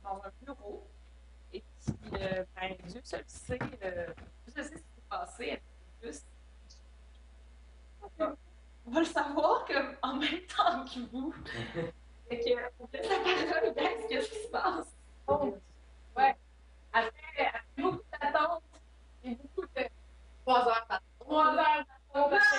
dans un bureau. Et puis, ben, Dieu seul sait, Dieu seul sait ce qui s'est passé avec Plus. On va le savoir comme en même temps que vous. Fait que, on laisse la parole, guys, qu'est-ce qui se passe? Oh, ouais. Après beaucoup d'attentes et beaucoup de 3 heures d'attente. 3 heures d'attente parce que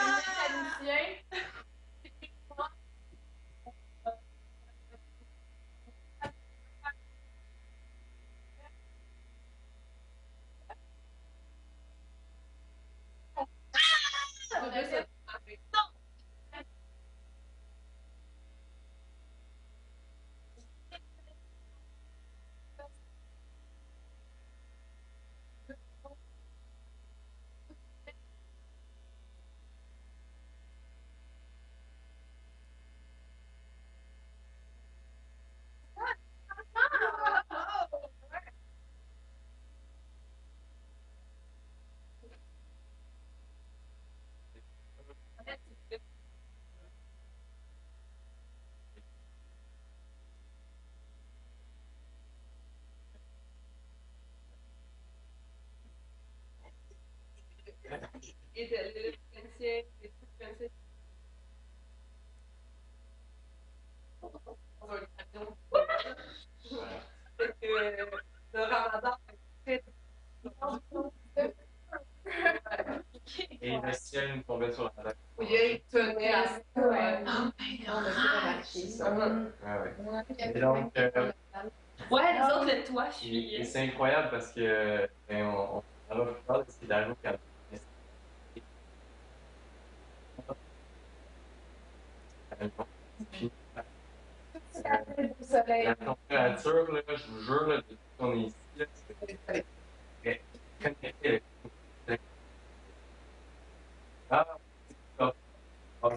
le mécanicien, et le mécanicien, et tout le mécanicien. Dans un camion. Fait que le ramadan est très Et le ciel nous tombait sur la tête. oui, il tenait à ça. Ouais. On a remarqué ça. Ouais. Et donc, Ouais, les autres, le toit et fuyait. c'est incroyable parce que ben, on va plus tard de ce qui est arrivé quand puis, la température, là, je vous jure, là, depuis qu'on est ici, là, c'est connecté avec ah, ah, ah.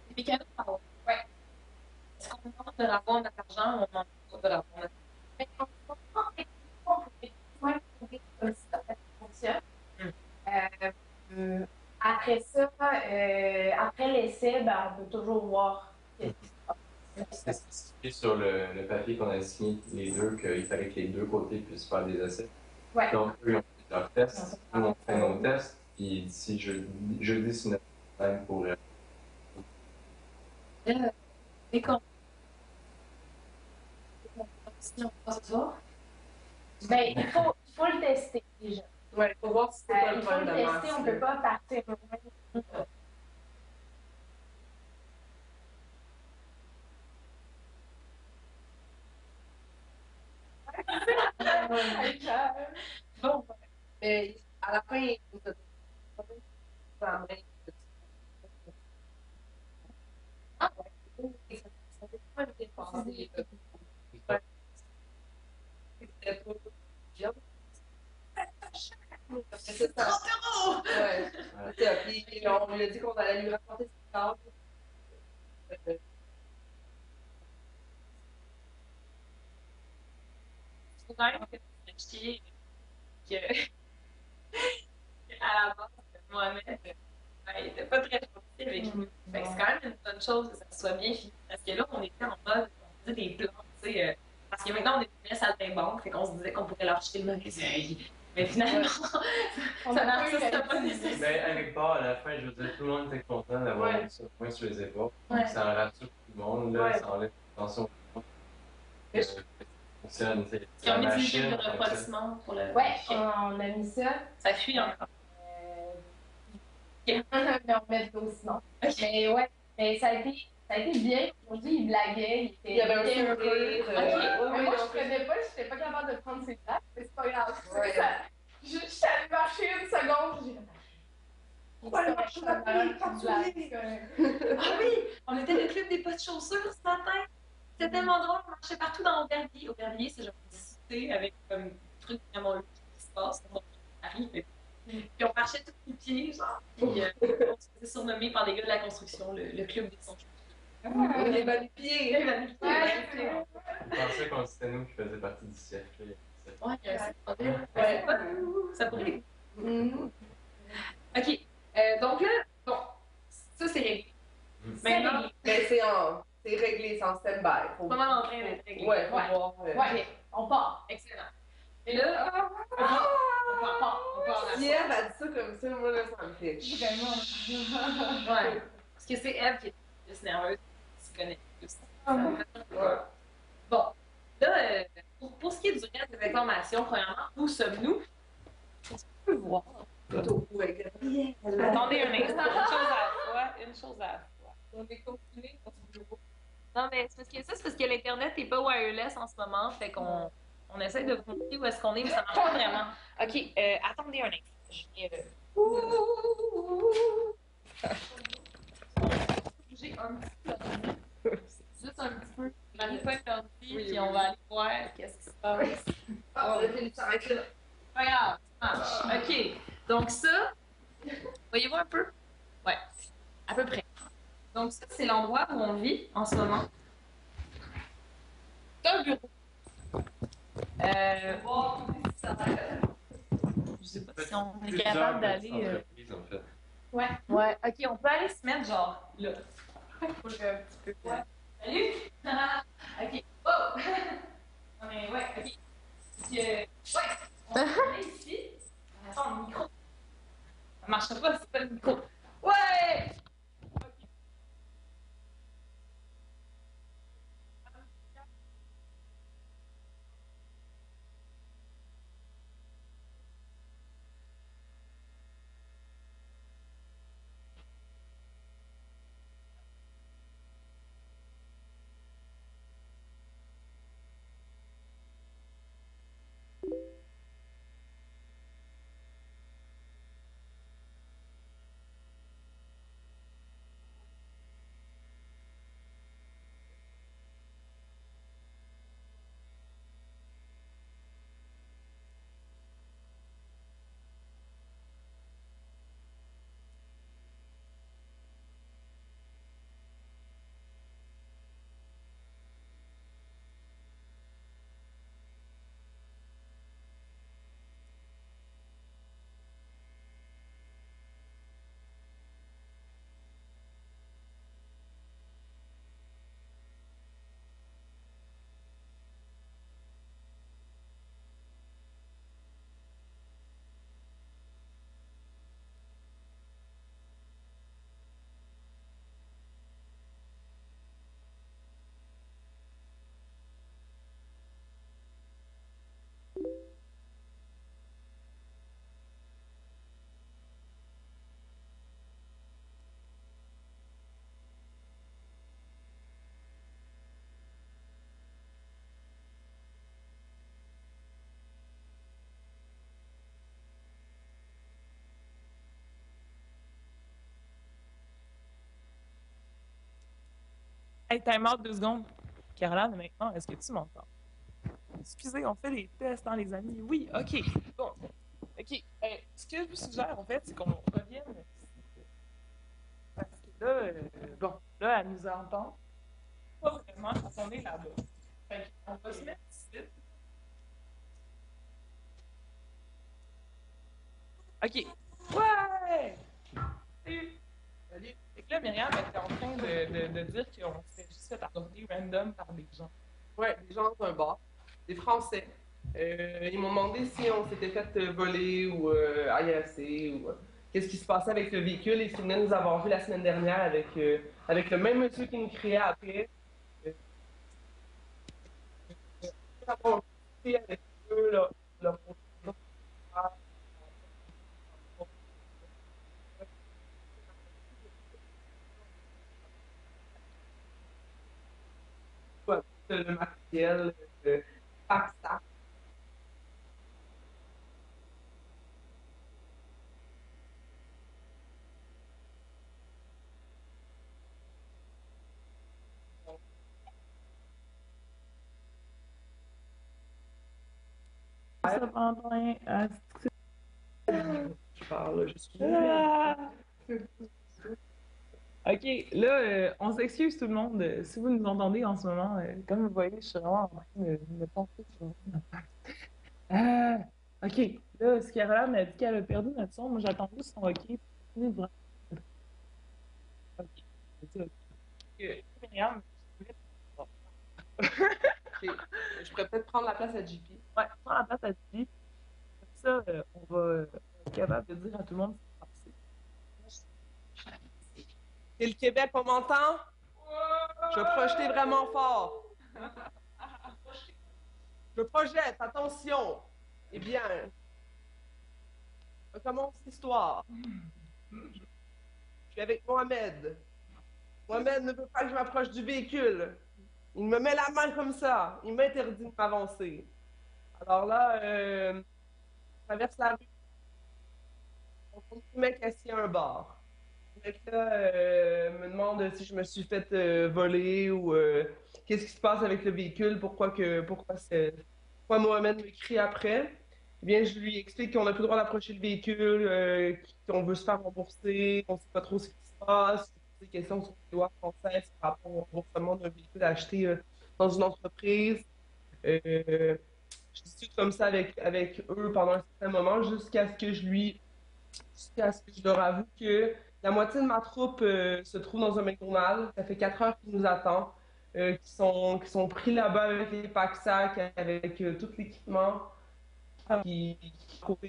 Et puis, quand même, ouais. Est-ce qu'on demande de avoir notre argent ou on demande pas de avoir notre Mais on peut comme ça fonctionne. Après ça, après l'essai, ben, on peut toujours voir qu'est-ce qui se passe. C'est spécifié sur le papier qu'on a signé les deux qu'il fallait que les deux côtés puissent faire des essais. Ouais. Donc, eux, ils ont fait leurs tests, nous, on fait nos tests, puis d'ici jeudi, c'est notre time pour. Et quand si on passe ce soir? Ben, il faut le tester déjà. Ouais, il faut voir si c'est pas le Il faut problème le de tester, masse. on ne peut pas partir loin. Bon, Mais à la fin, il faut te la main. ah ouais. Ça fait pas une défense. C'était pas job. C'est ça. Ouais. C'est ça. Puis on lui a dit qu'on allait lui raconter ce qui passe. Je trouve quand même que c'est chier que, à la base, Mohamed, il était pas très gentil avec nous. Fait que c'est quand même une bonne chose que ça soit bien fini. Parce que là, on était en mode, on faisait des plans, tu sais. Parce que maintenant, on est une saltimbanque, fait qu'on se disait qu'on pourrait leur jeter le mauvais œil. Mais finalement, ça n'arrête pas nécessaire. Mais avec part, à la fin, je veux dire, tout le monde était content d'avoir mis ça point sur les épaules. Ouais. Ça en rassure tout le monde, là, ça enlève la tension. Fonctionne, Ils ont mis du machine, liquide de refroidissement pour le. Ouais, on a mis ça. Ça fuit encore. Mais on met de l'eau sinon. Mais ouais, mais ça a été bien. Aujourd'hui, il blaguait, Il y avait un bien sourire. Mais moi, je connais pas, je n'étais pas capable de prendre ses blagues, mais c'est pas grave. Ouais. Je suis allée marcher une seconde, j'ai Ouais, marche la Ah oui, on était le club des pas de chaussures ce matin. C'était tellement drôle, on marchait partout dans Aubervilliers. Aubervilliers, c'est genre une cité avec comme des trucs vraiment lourds qui se passent. Bon, Paris, mais. Puis on marchait tous les pieds, genre. Puis on se faisait surnommer par les gars de la construction, le club des sans chaussures. Les balupiers. Les vanité. Je pensais qu'on c'était nous qui faisions partie du cercle. Ouais, il y a un site. Ouais. Ça pourrait être. Mhm. OK. Donc là, bon, ça c'est réglé. Maintenant, C'est réglé, c'est en stand-by. c'est pas mal en train d'être réglé. Ouais, faut Ouais. voir. Ouais, on part. Excellent. Et là, on part Si Eve a dit ça comme ça, moi là, ça me fait chier. Vraiment. Ouais. Parce que c'est Eve qui est plus nerveuse, qui se connaît plus. Ouais. Bon. Là, pour ce qui est du reste des informations, premièrement, où sommes-nous? Est-ce qu'on peut voir? Ouais, Gabriel. Attendez un instant, une chose à la fois. On est confinés dans ce bureau. Non, mais c'est parce que l'Internet n'est pas wireless en ce moment, fait qu'on essaie de vous montrer où est-ce qu'on est, mais ça marche pas vraiment. OK, attendez un instant. Je vais bouger un petit peu. Juste un petit peu. Marie-Paul l'ordi, Oui, puis oui. on va aller voir qu'est-ce qui se passe. Ah, on a fait une s'arrête là. Pas grave, ça marche. OK, donc ça, voyez-vous un peu? Ouais, à peu près. Donc ça, c'est l'endroit où on vit en ce moment. C'est un bureau. Je sais pas si on est capable d'aller. Entreprises, en fait. Ouais, ok, on peut aller se mettre genre là. Faut que un petit peu. Ouais. Salut! Ok. Oh! Non, mais ouais, ok. Ouais, on est ici. Attends, le micro. Ça marche pas, c'est pas le micro. Ouais! Hey, time out 2 secondes. Caroline, maintenant, est-ce que tu m'entends? Excusez, on fait des tests, hein, les amis. Oui, OK. Bon. OK. Ce que je vous suggère, en fait, c'est qu'on revienne. Parce que là, bon, là, elle nous entend pas vraiment quand on est là-bas. Fait qu'on va se mettre ici. OK. Ouais! Salut! Salut! Fait que là, Myriam était en train de dire qu'on s'était juste fait aborder random par des gens. Ouais, des gens dans un bar, des Français. Ils m'ont demandé si on s'était fait voler ou agresser ou qu'est-ce qui se passait avec le véhicule et s'ils venaient nous avoir vu la semaine dernière avec le même monsieur qui nous criait après. Avoir discuté avec eux, leur le matériel, pack-sac. Ça pendant Je parle, je suis. OK, là, on s'excuse tout le monde. Si vous nous entendez en ce moment, comme vous voyez, je suis vraiment en train de penser sur Ah, ok. Là, ce Caroline m'a dit qu'elle a perdu notre son. Moi, j'attends juste son OK. Ok. C'est ça, ok. Myriam, je voulais- Ok. Je pourrais peut-être prendre la place à JP. Ouais, prends la place à Julie. Comme ça, on va être capable de dire à tout le monde ce qui s'est passé. Et le Québec, on m'entend? Je vais projeter vraiment fort. Je projette, attention. Eh bien, on commence l'histoire. Je suis avec Mohamed. Mohamed ne veut pas que je m'approche du véhicule. Il me met la main comme ça. Il m'interdit de m'avancer. Alors là, je traverse la rue. On trouve un mec assis à un bar. Le mec là me demande si je me suis fait voler ou qu'est-ce qui se passe avec le véhicule, pourquoi Mohamed me crie après. Eh bien, je lui explique qu'on n'a plus le droit d'approcher le véhicule, qu'on veut se faire rembourser, qu'on ne sait pas trop ce qui se passe, des questions sur les lois françaises par rapport au remboursement d'un véhicule acheté dans une entreprise. Euh, je discute comme ça avec eux pendant un certain moment jusqu'à ce que je leur avoue que la moitié de ma troupe se trouve dans un McDonald's. Ça fait 4 heures qu'ils nous attendent, qui sont pris là-bas avec les pack-sacs, avec tout l'équipement, qui courent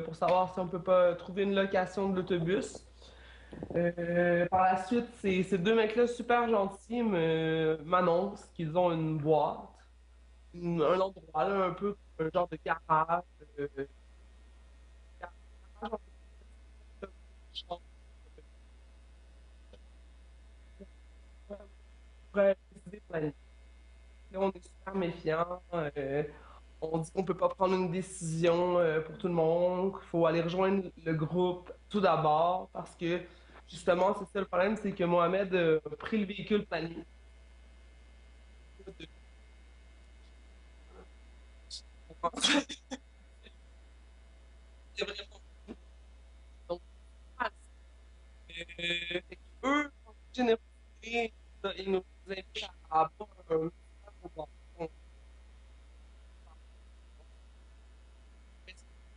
pour savoir si on peut pas trouver une location de l'autobus. Par la suite, ces deux mecs-là super gentils m'annoncent qu'ils ont une boîte, un endroit là, un peu un genre de garage. Garage, pourrait décider pour la nuit. Là, on est super méfiant. On dit qu'on peut pas prendre une décision pour tout le monde. Il faut aller rejoindre le groupe tout d'abord parce que justement, c'est ça le problème, c'est que Mohamed a pris le véhicule pour la nuit. C'est vraiment- Donc, fait que eux, en toute générosité, ils nous invitent à boire un au bar. Donc,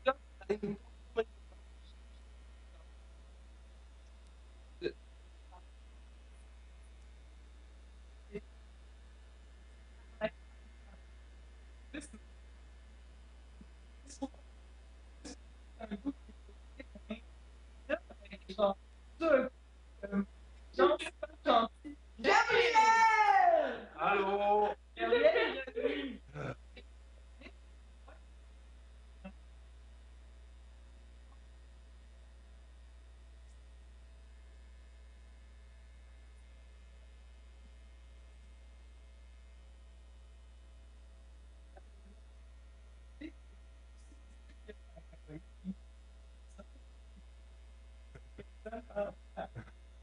là, allez nous prendre Genre, ça, genre, super gentil. Gabriel! Allô? Gabriel est revenu.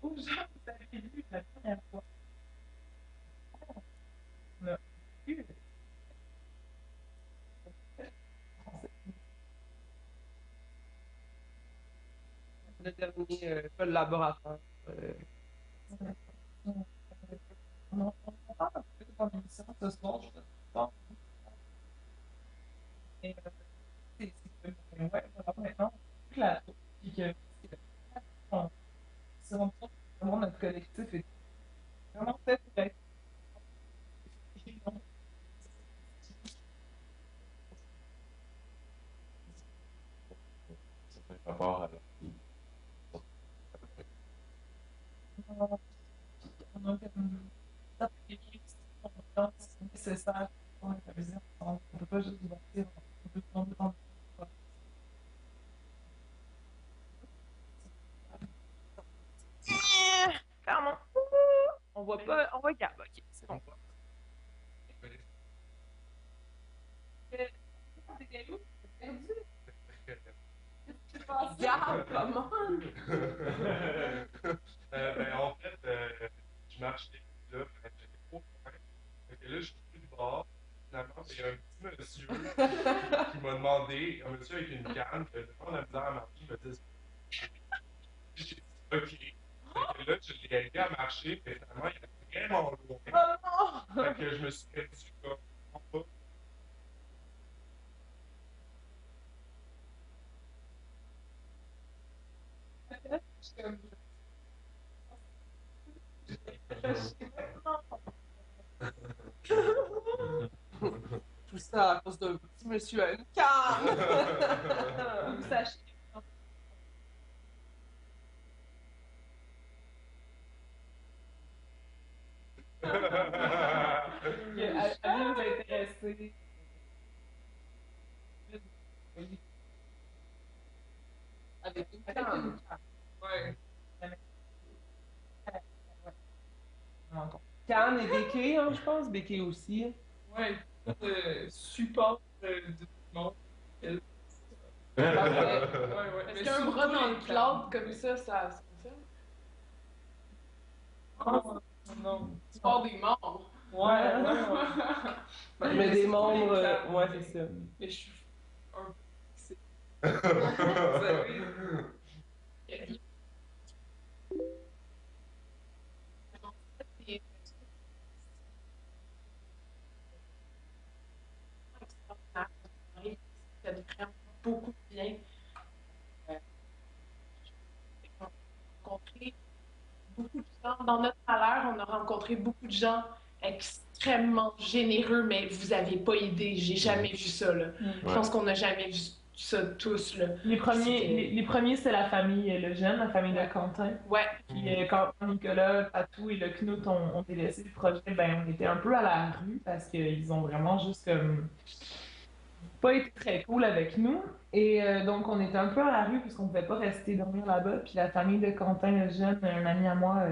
Aux gens que vous avez vus la première fois, on a eu Le dernier collaborateur. on parle un peu de l'émission ce soir, je sais pas. Et c'est que, ouais, voilà, maintenant, plus la troupe, puis que on se rend compte que vraiment notre collectif est vraiment fait pour être. Ça fait rapport à la On a comme ça fait confiance nécessaire pour improviser ensemble. On peut pas juste bâtir, on peut prendre. Clairement. On voit pas, on voit Gab, ok, c'est bon. T'étais où? T'es perdu? Qu'est-ce qui s'est passé? Gab, comment? Ben, en fait, je marchais là, j'étais trop loin. Fait que là, je suis plus de bord. Finalement, il y a un petit monsieur qui m'a demandé, un monsieur avec une canne, qui a vraiment la misère à marcher, il m'a dit, j'ai dit, OK. Fait que là, je l'ai aidé à marcher, mais finalement, il était vraiment loin. Oh non! Fait que je me suis perdu là, en bas. Tout ça à cause d'un petit monsieur à une canne. Vous sachez. Elle nous intéressée. Avec une canne. Ouais. Canne et béquet, hein, je pense. Béquet aussi. Ouais. Support du monde. Est-ce qu'un bras dans le cloud comme ça fonctionne? Non. Tu pars des morts. Ouais. Mais des membres, ouais, c'est ça. Mais je suis un Ça fait vraiment beaucoup de bien. On a rencontré beaucoup de gens. Dans notre valeur, on a rencontré beaucoup de gens extrêmement généreux, mais vous n'avez pas idée, j'ai jamais vu ça. Là. Je pense qu'on n'a jamais vu ça tous. Là. Les premiers, c'est la famille Lejeune, la famille de Quentin. Ouais. Puis quand Nicolas, Patou et le Knut ont délaissé le projet, ben on était un peu à la rue parce qu'ils ont vraiment juste comme pas été très cool avec nous. Et donc on était un peu à la rue parce qu'on pouvait pas rester dormir là-bas. Puis la famille de Quentin Lejeune, un ami à moi,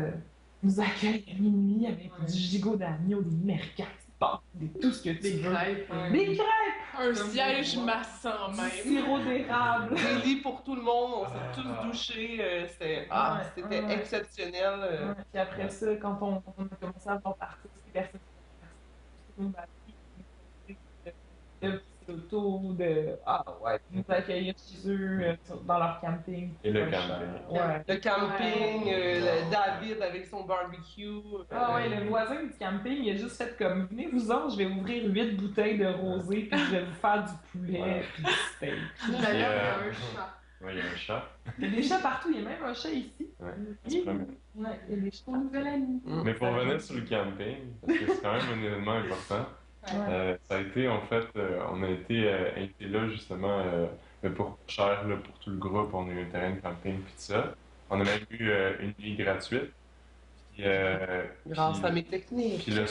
nous accueille à minuit avec du gigot d'agneau, des merguez, tout ce que tu veux. Des crêpes! Un siège massant Du même. sirop d'érable. Des lits pour tout le monde, on s'est tous douchés. C'était Ouais. exceptionnel. Ouais, puis après ça, quand on a commencé à voir partir, ces personnes qui nous de l'auto, nous accueillir chez eux, dans leur camping. Et le camping. Ouais. Le camping, le David avec son barbecue. Ah ouais, le voisin du camping, il a juste fait comme venez-vous-en, je vais ouvrir 8 bouteilles de rosé, puis je vais vous faire du poulet, puis du steak. D'ailleurs, il y a un chat. Ouais, il y a un chat. Il y a des chats partout, il y a même un chat ici. Ouais, Oui. c'est premier. Ouais, il y a des chats. Ton nouvel ami. Mais pour revenir sur le camping, parce que c'est quand même un événement important, ça a été en fait, on a été invité là justement pour pas cher là, pour tout le groupe, on a eu un terrain de camping puis tout ça. On a même eu une nuit gratuite. Puis, Grâce puis- à mes techniques. Puis le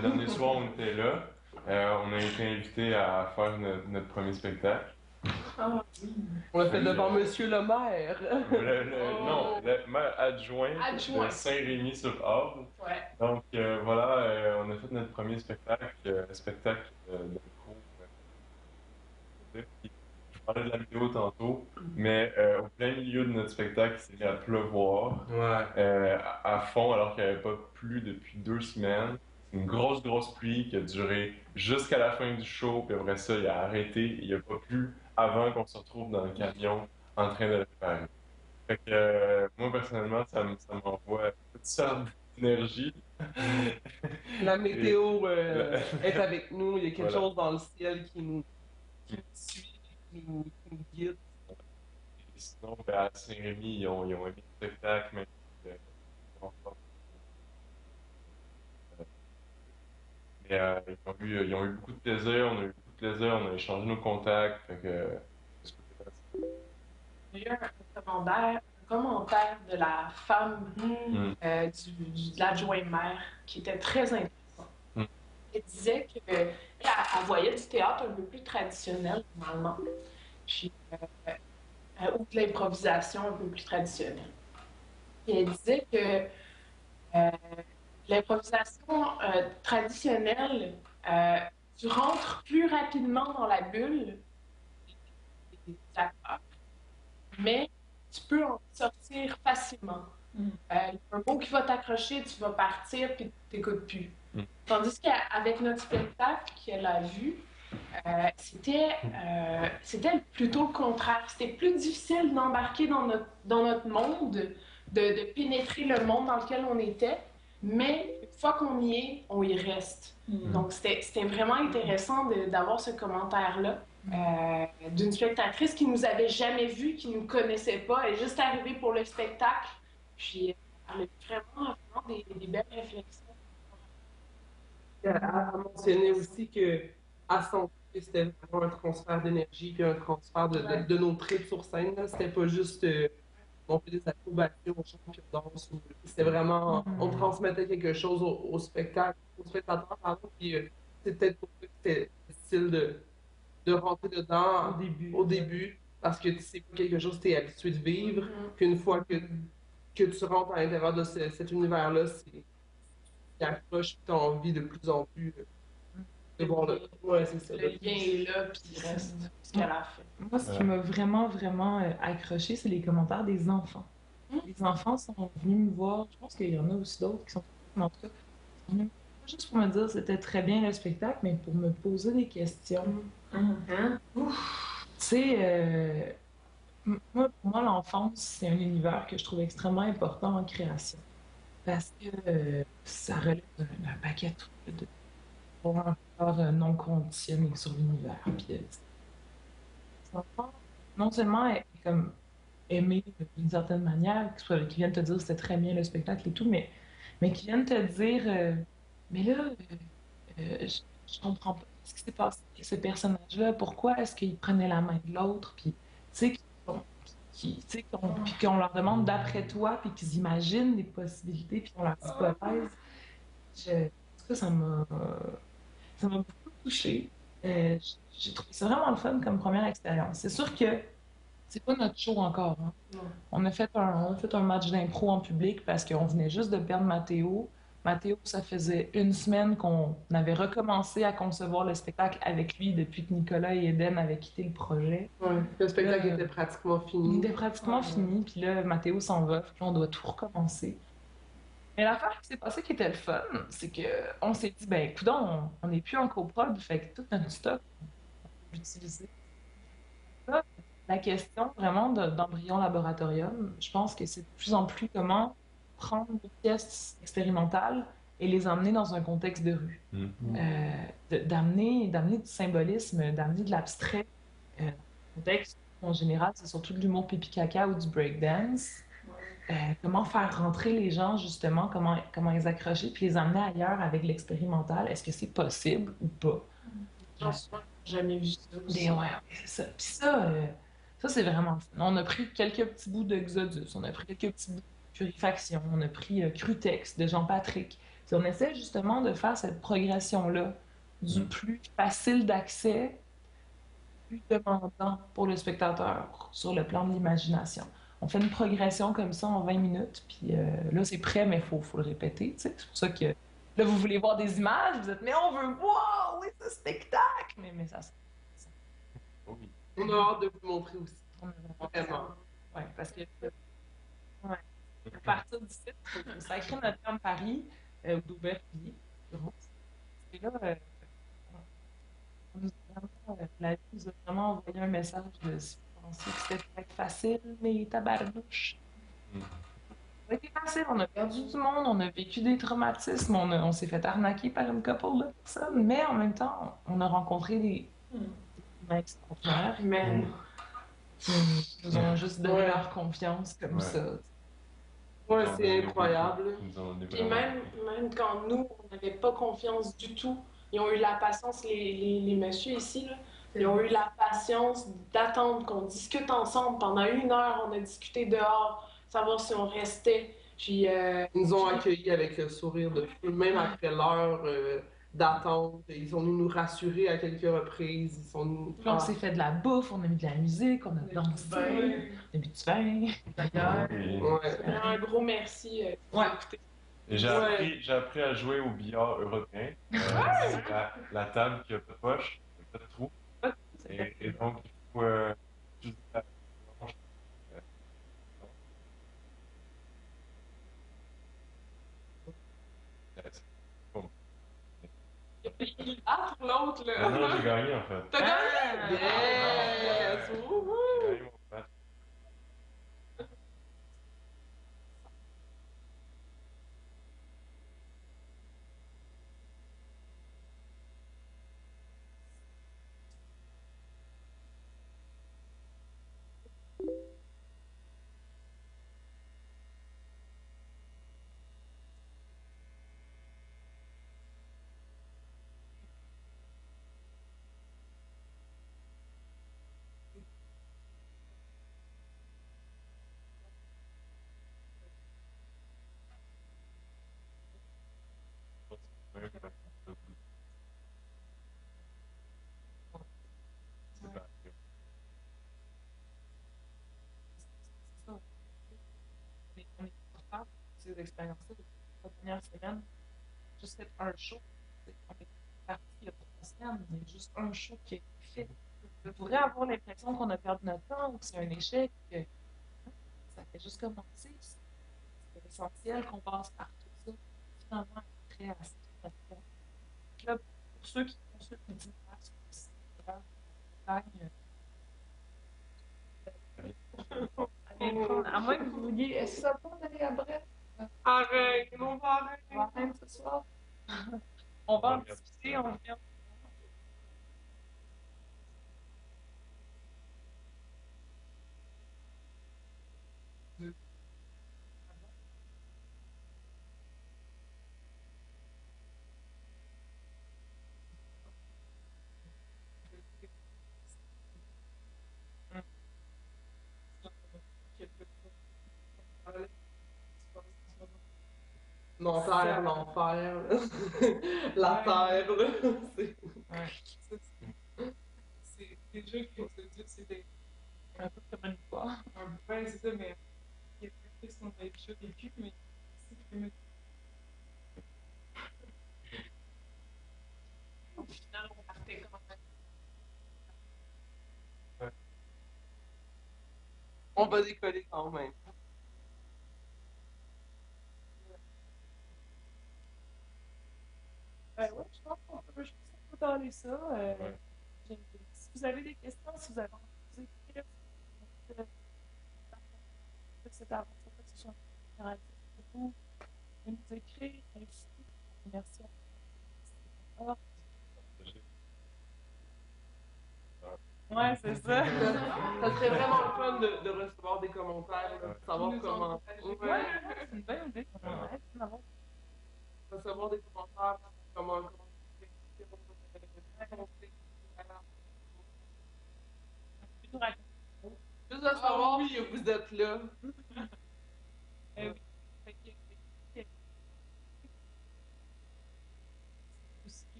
dernier soir, on était là. On a été invité à faire notre premier spectacle. On l'a fait devant Monsieur le maire. Non, le maire adjoint Adjoint. de Saint-Rémy-sur-Orne. Ouais. Donc voilà, on a fait notre premier spectacle, spectacle de cours. Puis, je parlais de la météo tantôt, mais au plein milieu de notre spectacle, il s'est mis à pleuvoir à fond alors qu'il n'y avait pas plu depuis 2 semaines. Une grosse pluie qui a duré jusqu'à la fin du show, puis après ça, il a arrêté, il n'a pas plu avant qu'on se retrouve dans le camion en train de le faire. Fait que moi, personnellement, ça m'envoie toutes sortes d'énergie. La météo est avec nous. Il y a quelque Voilà. chose dans le ciel qui nous suit, qui nous guide. Et sinon, ben, à Saint-Rémy, ils ont aimé le spectacle, mais ils ont eu beaucoup de plaisir, on a eu beaucoup de plaisir, on a échangé nos contacts. Fait que, Il y a eu un commentaire de la femme de l'adjoint maire qui était très intéressant. Elle disait qu'elle voyait du théâtre un peu plus traditionnel, normalement, puis, ou de l'improvisation un peu plus traditionnelle. Et elle disait que l'improvisation traditionnelle, tu rentres plus rapidement dans la bulle des acteurs, mais tu peux en sortir facilement. Un mot qui va t'accrocher, tu vas partir puis tu t'écoutes plus. Tandis qu'avec notre spectacle qu'elle a vu, c'était plutôt le contraire. C'était plus difficile d'embarquer dans notre monde, de pénétrer le monde dans lequel on était, mais une fois qu'on y est, on y reste. Donc c'était vraiment intéressant d'avoir ce commentaire-là. d'une spectatrice qui nous avait jamais vus, qui nous connaissait pas. Elle est juste arrivée pour le spectacle. Puis elle a eu vraiment des belles réflexions. Elle a mentionné aussi que à son c'était vraiment un transfert d'énergie puis un transfert de nos tripes sur scène. Là. C'était pas juste on fait des acrobaties, on chante puis on danse. C'était vraiment on transmettait quelque chose au spectacle, au spectateur, pardon. Puis c'est peut-être pour ça que c'était difficile de rentrer dedans au début parce que c'est pas quelque chose que tu es habitué de vivre. Puis une fois que tu rentres à l'intérieur de cet univers-là, c'est qui accroche puis tu as envie de plus en plus de voir le. Ouais, c'est ça. Le lien est là, puis il reste jusqu'à la fin. Moi, ce qui m'a vraiment accroché, c'est les commentaires des enfants. Les enfants sont venus me voir, je pense qu'il y en a aussi d'autres qui sont venus, en tout cas, ils sont venus pas juste pour me dire que c'était très bien le spectacle, mais pour me poser des questions. Tu sais, pour moi, l'enfance, c'est un univers que je trouve extrêmement important en création. Parce que ça relève d'un paquet de encore non conditionnés sur l'univers. Puis, les enfants, non seulement comme aimer d'une certaine manière, qui viennent te dire que c'était très bien le spectacle et tout, mais qui viennent te dire mais là, je comprends pas ce qui s'est passé avec ce personnage-là, pourquoi est-ce qu'il prenait la main de l'autre, puis tu sais, puis qu'on leur demande d'après toi, puis qu'ils imaginent des possibilités, puis qu'on leur hypothèse. En tout cas, ça m'a beaucoup touchée. J'ai trouvé ça vraiment le fun comme première expérience. C'est sûr que c'est pas notre show encore. Hein. On a fait un match d'impro en public parce qu'on venait juste de perdre Mathéo. Mathéo, ça faisait une semaine qu'on avait recommencé à concevoir le spectacle avec lui depuis que Nicolas et Eden avaient quitté le projet. Ouais, le spectacle était pratiquement fini. Il était pratiquement fini, puis là, Mathéo s'en va, puis là, on doit tout recommencer. Mais l'affaire qui s'est passée qui était le fun, c'est qu'on s'est dit, ben, écoute, on n'est plus en coprod, fait que tout notre stock, on peut l'utiliser. Là, la question vraiment d'embryon laboratorium, je pense que c'est de plus en plus comment prendre des pièces expérimentales et les emmener dans un contexte de rue. D'amener du symbolisme, d'amener de l'abstrait. Le contexte, en général, c'est surtout de l'humour pipi-caca ou du breakdance. Comment faire rentrer les gens, justement, comment les accrocher, puis les emmener ailleurs avec l'expérimental. Est-ce que c'est possible ou pas? J'ai jamais vu ça aussi. Ouais, c'est ça. Puis ça c'est vraiment fun. On a pris quelques petits bouts d'Exodus, on a pris quelques petits bouts de Purifaction, on a pris Crutex de Jean-Patrick. Puis on essaie justement de faire cette progression-là du plus facile d'accès, plus demandant pour le spectateur sur le plan de l'imagination. On fait une progression comme ça en 20 minutes, puis là, c'est prêt, mais il faut le répéter. C'est pour ça que là, vous voulez voir des images, vous êtes, mais on veut voir, oui, ce spectacle! Mais ça. On a hâte de vous montrer aussi. Vraiment. Oui, parce que. À partir du site, il faut sacrer Notre-Dame Paris, ou d'Aubervilliers. Et là, la vie nous a vraiment envoyé un message de si vous pensiez que c'était peut-être facile, mais tabarnouche. Ça a été facile, on a perdu du monde, on a vécu des traumatismes, on s'est fait arnaquer par une couple de personnes, mais en même temps, on a rencontré des humains extraordinaires, qui nous ont juste donné leur confiance comme ça. Ouais, c'est incroyable. Puis même quand nous, on n'avait pas confiance du tout, ils ont eu la patience, les messieurs ici, là, ils ont eu la patience d'attendre qu'on discute ensemble. Pendant 1 heure, on a discuté dehors, savoir si on restait. Puis, ils nous ont accueillis avec le sourire de feu, même après l'heure d'attente. Ils sont venus nous rassurer à quelques reprises. On s'est fait de la bouffe, on a mis de la musique, on a dansé, on a bu du vin. D'ailleurs, un gros merci. Et j'ai appris à jouer au billard européen. La table qui a pas de poche, pas de trou. Et donc, il faut utiliser la planche. Il a pour l'autre, là. Non, j'ai gagné en fait. T'as gagné? Yes! J'ai gagné mon match. cette expérience-là de la première semaine. Juste fait un show. On est parti il y a 3 semaines, mais juste un show qui a été fait. On pourrait avoir l'impression qu'on a perdu notre temps ou que c'est un échec. Que ça fait juste commencer. C'est essentiel qu'on passe par tout ça. Finalement, être prêt à se notre temps. Là, pour ceux qui consultent l'itinéraire sur le site, allez prendre, à moins que vous vouliez. Est-ce que ça va d'aller à Brest? Arrête, on va arrêter. On va même ce soir. On va en discuter, on vient. L'enfer, l'enfer. La terre, là. C'est déjà que c'était Un peu comme une fois. ouais, c'est ça, mais il y a des choses qu'on a déjà vécu, mais au final, on partait quand même. On va décoller quand même. Ouais, je pense qu'on peut parler ça. Si vous avez des questions, si vous avez envie de vous écrire, cette aventure, que ce soit interactif pour vous, pouvez nous écrire. Merci à vous. Ouais, c'est ça. Ça serait vraiment le fun de recevoir des commentaires, là, pour savoir comment. Ouais, c'est une bonne idée. Recevoir des commentaires, comment. Juste de savoir que vous êtes là. Oui.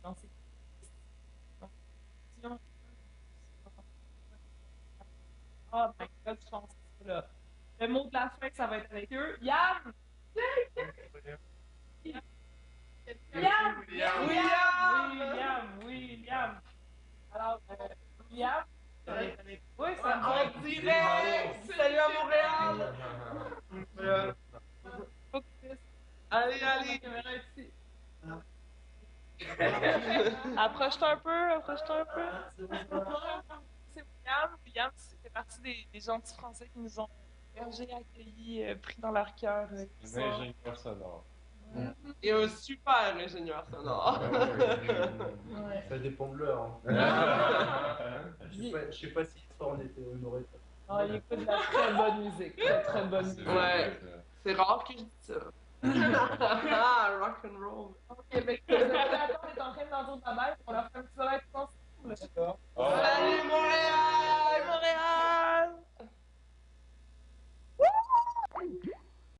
Dans ces questions. Oh my god, je pense que là. Le mot de la fin, ça va être avec eux. Yann! William! Alors, William, oui, ça En direct! Salut à Montréal! Allez, allez! Approche-toi un peu. C'est William. William, c'est partie des gentils Français qui nous ont hébergés, accueillis, pris dans leur cœur. Un ingénieur sonore. Et un super ingénieur sonore. Ouais. Ça dépend de l'heure. Hein. Je sais pas si ce soir on aurait pas. Ah, il écoute de la très bonne musique. Très bonne musique. Ouais. C'est rare que je dis ça. Rock and roll. Ok, ben, on est en train d'entendre ta mère. On leur fait un petit soleil ensemble. D'accord. Salut Montréal!